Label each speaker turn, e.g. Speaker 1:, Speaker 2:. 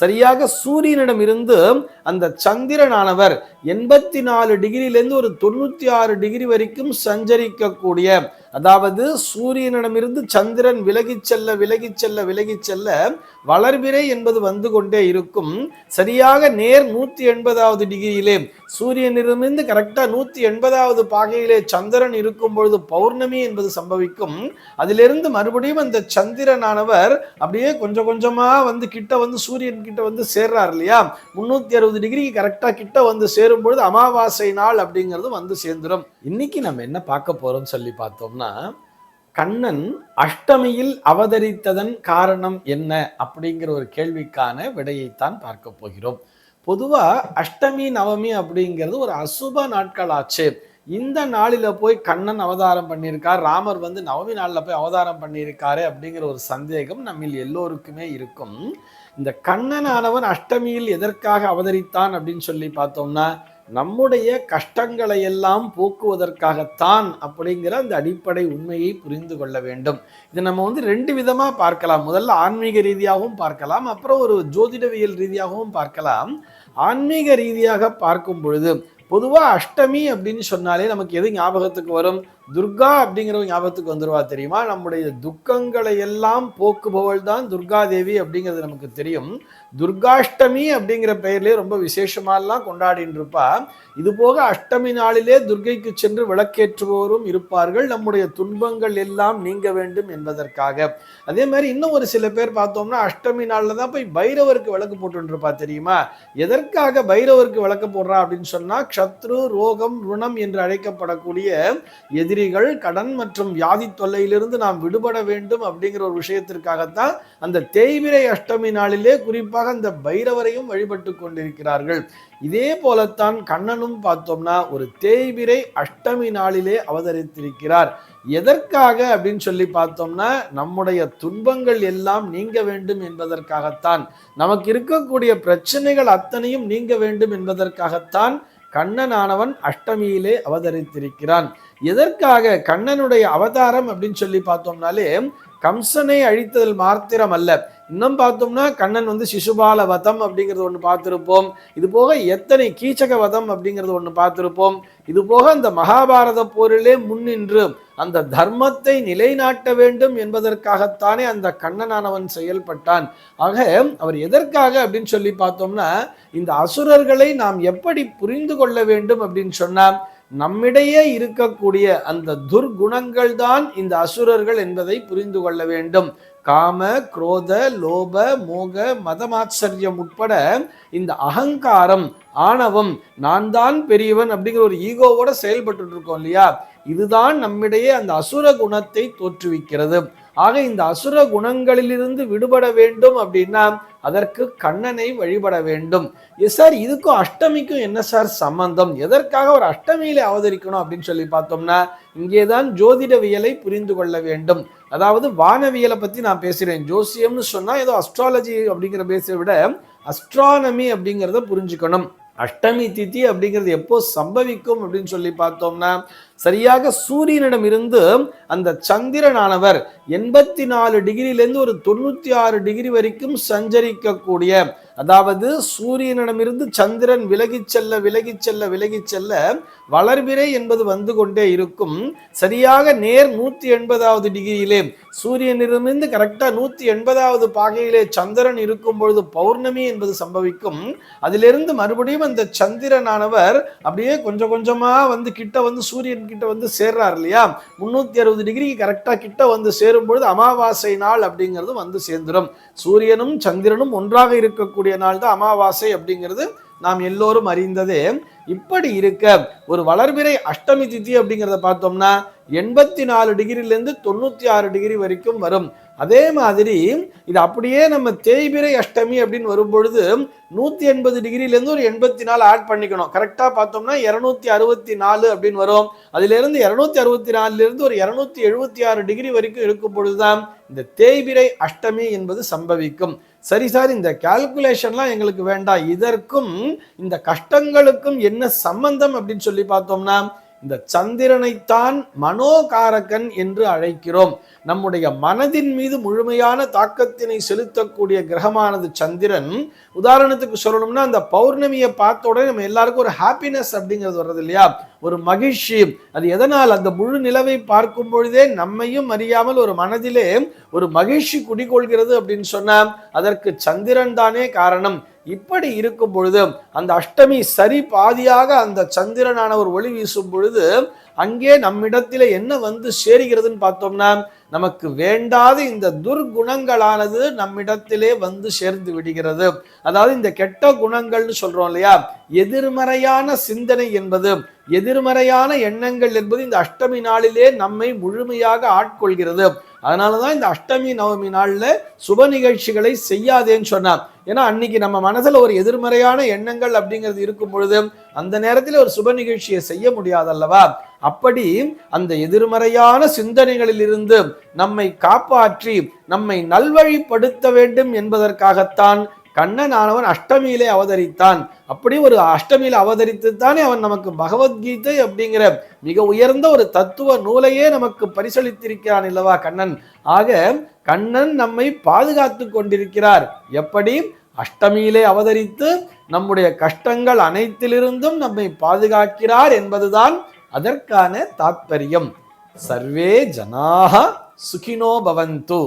Speaker 1: சரியாக சூரியனிடம் இருந்து அந்த சந்திரனானவர் 84 டிகிரியிலிருந்து ஒரு 96 டிகிரி வரைக்கும் சஞ்சரிக்கக்கூடிய, அதாவது சூரியனிடமிருந்து சந்திரன் விலகிச் செல்ல விலகிச் செல்ல விலகிச் செல்ல வளர்பிறை என்பது வந்து கொண்டே இருக்கும். சரியாக நேர் 180வது டிகிரியிலே சூரியனிடமிருந்து கரெக்டா 180வது பாகையிலே சந்திரன் இருக்கும் பொழுது பௌர்ணமி என்பது சம்பவிக்கும். அதிலிருந்து மறுபடியும் அந்த சந்திரனானவர் அப்படியே கொஞ்சம் கொஞ்சமா வந்து கிட்ட வந்து சூரியன் கிட்ட வந்து சேர்றார் இல்லையா, 360 டிகிரிக்கு கரெக்டா கிட்ட வந்து சேரும் பொழுது அமாவாசை நாள் அப்படிங்கிறது வந்து சேர்ந்துடும். இன்னைக்கு நம்ம என்ன பார்க்க போறோம் சொல்லி பார்த்தோம்னா, கண்ணன் அஷ்டமியில் அவதரித்ததன் காரணம் என்ன அப்படிங்கிற ஒரு கேள்விக்கான விடையைத்தான் பார்க்க போகிறோம். பொதுவா அஷ்டமி நவமி அப்படிங்கிறது ஒரு அசுப நாட்கள் ஆச்சு. இந்த நாளில போய் கண்ணன் அவதாரம் பண்ணியிருக்கார், ராமர் வந்து நவமி நாளில் போய் அவதாரம் பண்ணியிருக்காரு அப்படிங்கிற ஒரு சந்தேகம் நம்மில் எல்லோருக்குமே இருக்கும். இந்த கண்ணனானவன் அஷ்டமியில் எதற்காக அவதரித்தான் அப்படின்னு சொல்லி பார்த்தோம்னா, நம்முடைய கஷ்டங்களை எல்லாம் போக்குவதற்காகத்தான் அப்படிங்கிற அந்த அடிப்படை உண்மையை புரிந்து கொள்ள வேண்டும். இதை நம்ம வந்து ரெண்டு விதமா பார்க்கலாம். முதல்ல ஆன்மீக ரீதியாகவும் பார்க்கலாம், அப்புறம் ஒரு ஜோதிடவியல் ரீதியாகவும் பார்க்கலாம். ஆன்மீக ரீதியாக பார்க்கும் பொழுது பொதுவா அஷ்டமி அப்படின்னு சொன்னாலே நமக்கு எது ஞாபகத்துக்கு வரும்? துர்கா அப்படிங்கிறவங்க ஞாபகத்துக்கு வந்துருவா தெரியுமா? நம்முடைய துக்கங்களை எல்லாம் போக்குபவள் தான் துர்கா தேவி அப்படிங்கிறது நமக்கு தெரியும். துர்காஷ்டமி அப்படிங்கிற பெயர்லேயே ரொம்ப விசேஷமாலாம் கொண்டாடின்னு இருப்பா. இது போக அஷ்டமி நாளிலே துர்கைக்கு சென்று விளக்கேற்றுபவரும் இருப்பார்கள், நம்முடைய துன்பங்கள் எல்லாம் நீங்க வேண்டும் என்பதற்காக. அதே மாதிரி இன்னும் ஒரு சில பேர் பார்த்தோம்னா அஷ்டமி நாளில் தான் போய் பைரவருக்கு விளக்கு போட்டு இருப்பா தெரியுமா? எதற்காக பைரவருக்கு விளக்கு போடுறா அப்படின்னு சொன்னா, சத்ரு ரோகம் ருணம் என்று அழைக்கப்படக்கூடிய எதிரிகள் கடன் மற்றும் வியாதி தொல்லையிலிருந்து நாம் விடுபட வேண்டும் அப்படிங்கிற ஒரு விஷயத்திற்காகத்தான் அந்த தேய்பிறை அஷ்டமி நாளிலே குறிப்பாக அந்த பைரவரையும் வழிபட்டு கொண்டிருக்கிறார்கள். இதே போலத்தான் கண்ணனும் பார்த்தோம்னா ஒரு தேய்பிறை அஷ்டமி நாளிலே அவதரித்திருக்கிறார். எதற்காக அப்படின்னு சொல்லி பார்த்தோம்னா, நம்முடைய துன்பங்கள் எல்லாம் நீங்க வேண்டும் என்பதற்காகத்தான், நமக்கு இருக்கக்கூடிய பிரச்சனைகள் அத்தனையும் நீங்க வேண்டும் என்பதற்காகத்தான் கண்ணனானவன் அஷ்டமியிலே அவதரித்திருக்கிறான். எதற்காக கண்ணனுடைய அவதாரம் அப்படின்னு சொல்லி பார்த்தோம்னாலே, கம்சனை அழித்ததில் மாத்திரம் அல்ல, இன்னும் பார்த்தோம்னா கண்ணன் வந்து சிசுபால வதம் அப்படிங்கிறது ஒன்று பார்த்திருப்போம். இது போக எத்தனை கீச்சக வதம் அப்படிங்கிறது ஒன்று பார்த்திருப்போம். இது போக அந்த மகாபாரத போரிலே முன்னின்று அந்த தர்மத்தை நிலைநாட்ட வேண்டும் என்பதற்காகத்தானே அந்த கண்ணனானவன் செயல்பட்டான். ஆக அவர் எதற்காக அப்படின்னு சொல்லி பார்த்தோம்னா, இந்த அசுரர்களை நாம் எப்படி புரிந்து கொள்ள வேண்டும் அப்படின்னு சொன்னா, நம்மிடையே இருக்கக்கூடிய அந்த துர்குணங்கள் தான் இந்த அசுரர்கள் என்பதை புரிந்து கொள்ள வேண்டும். காம குரோத லோப மோக மதமாச்சரியம் உட்பட இந்த அகங்காரம் ஆணவம், நான் தான் பெரியவன் அப்படிங்கிற ஒரு ஈகோவோட செயல்பட்டு இருக்கோம் இல்லையா, இதுதான் நம்மிடையே அந்த அசுர குணத்தை தோற்றுவிக்கிறது. ஆக இந்த அசுர குணங்களிலிருந்து விடுபட வேண்டும் அப்படின்னா அதற்கு கண்ணனை வழிபட வேண்டும். சார் இதுக்கும் அஷ்டமிக்கும் என்ன சார் சம்பந்தம்? எதற்காக ஒரு அஷ்டமியில அவதரிக்கணும் அப்படின்னு சொல்லி பார்த்தோம்னா, இங்கேதான் ஜோதிடவியலை புரிந்து கொள்ள வேண்டும். அதாவது வானவியலை பத்தி நான் பேசுறேன். ஜோசியம்னு சொன்னா ஏதோ அஸ்ட்ராலஜி அப்படிங்கிற பேச விட அஸ்ட்ரானமி அப்படிங்கிறத புரிஞ்சுக்கணும். அஷ்டமி திதி அப்படிங்கிறது எப்போ சம்பவிக்கும் அப்படின்னு சொல்லி பார்த்தோம்னா, சரியாக சூரியனிடம் இருந்து அந்த சந்திரனானவர் 84 டிகிரியிலிருந்து ஒரு 96 டிகிரி வரைக்கும் சஞ்சரிக்கக்கூடிய, அதாவது சூரியனிடமிருந்து சந்திரன் விலகிச் செல்ல விலகிச் செல்ல விலகிச் செல்ல வளர்பிறை என்பது வந்து கொண்டே இருக்கும். சரியாக நேர் 180வது டிகிரியிலே சூரியனிடமிருந்து கரெக்டா 180வது பாகையிலே சந்திரன் இருக்கும் பொழுது பௌர்ணமி என்பது சம்பவிக்கும். அதிலிருந்து மறுபடியும் அந்த சந்திரனானவர் அப்படியே கொஞ்சம் கொஞ்சமா வந்து கிட்ட வந்து சூரியன் கிட்ட வந்து சேர்றார் இல்லையா, 360 டிகிரிக்கு கரெக்டா கிட்ட வந்து சேரும் பொழுது அமாவாசை நாள் அப்படிங்கிறது வந்து சேர்ந்துடும். சூரியனும் சந்திரனும் ஒன்றாக இருக்கக்கூடிய நாள் தான் அமாவாசை அப்படிங்கிறது நாம் எல்லோரும் அறிந்ததே. இப்படி இருக்க ஒரு வளர்பிறை அஷ்டமி திதி அப்படிங்கிறத பார்த்தோம்னா 84 டிகிரியிலிருந்து 96 டிகிரி வரைக்கும் வரும். அதே மாதிரி இது அப்படியே நம்ம தேய்பிறை அஷ்டமி அப்படின்னு வரும் பொழுது 180 டிகிரியிலேருந்து ஒரு 84 ஆட் பண்ணிக்கணும். கரெக்டா பார்த்தோம்னா 264 அப்படின்னு வரும். அதுல இருந்து 264 ஒரு 276 டிகிரி வரைக்கும் இருக்கும் பொழுதுதான் இந்த தேய்பிறை அஷ்டமி என்பது சம்பவிக்கும். சரி சார், இந்த கால்குலேஷன்லாம் எங்களுக்கு வேண்டாம், இதற்கும் இந்த கஷ்டங்களுக்கும் என்ன சம்பந்தம் அப்படின்னு சொல்லி பார்த்தோம்னா, இந்த சந்திரனைத்தான் மனோகாரகன் என்று அழைக்கிறோம். நம்முடைய மனதின் மீது முழுமையான தாக்கத்தினை செலுத்தக்கூடிய கிரகமானது சந்திரன். உதாரணத்துக்கு சொல்லணும்னா, அந்த பௌர்ணமியை பார்த்த உடனே நம்ம எல்லாருக்கும் ஒரு ஹாப்பினஸ் அப்படிங்கிறது வர்றது இல்லையா, ஒரு மகிழ்ச்சி. அது எதனால்? அந்த முழு நிலவை பார்க்கும் பொழுதே நம்மையும் அறியாமல் ஒரு மனதிலே ஒரு மகிழ்ச்சி குடிகொள்கிறது அப்படின்னு சொன்னா அதற்கு சந்திரன் தானே காரணம். இப்படி இருக்கும் பொழுது அந்த அஷ்டமி சரி பாதியாக அந்த சந்திரனான ஒரு ஒளி வீசும் பொழுது அங்கே நம்மிடத்திலே என்ன வந்து சேருகிறதுன்னு பார்த்தோம்னா, நமக்கு வேண்டாத இந்த துர்குணங்களானது நம்மிடத்திலே வந்து சேர்ந்து விடுகிறது. அதாவது இந்த கெட்ட குணங்கள்னு சொல்றோம் இல்லையா, எதிர்மறையான சிந்தனை என்பது, எதிர்மறையான எண்ணங்கள் என்பது இந்த அஷ்டமி நாளிலே நம்மை முழுமையாக ஆட்கொள்கிறது. அதனாலதான் இந்த அஷ்டமி நவமி நாள்ல சுப நிகழ்ச்சிகளை செய்யாதேன்னு சொன்னார். ஏன்னா அன்னைக்கு நம்ம மனசுல ஒரு எதிர்மறையான எண்ணங்கள் அப்படிங்கிறது இருக்கும் பொழுது அந்த நேரத்தில் ஒரு சுப நிகழ்ச்சியை செய்ய முடியாதல்லவா. அப்படி அந்த எதிர்மறையான சிந்தனைகளில் இருந்து நம்மை காப்பாற்றி நம்மை நல்வழிப்படுத்த வேண்டும் என்பதற்காகத்தான் கண்ணனானவன் அஷ்டமியிலே அவதரித்தான். அப்படி ஒரு அஷ்டமியில அவதரித்துத்தானே அவன் நமக்கு பகவத்கீதை அப்படிங்கிற மிக உயர்ந்த ஒரு தத்துவ நூலையே நமக்கு பரிசளித்திருக்கிறான் இல்லவா கண்ணன். ஆக கண்ணன் நம்மை பாதுகாத்து கொண்டிருக்கிறார். எப்படி? அஷ்டமியிலே அவதரித்து நம்முடைய கஷ்டங்கள் அனைத்திலிருந்தும் நம்மை பாதுகாக்கிறார் என்பதுதான் அதற்கான தாத்பரியம். சர்வே ஜனாஹ சுகினோ பவந்து.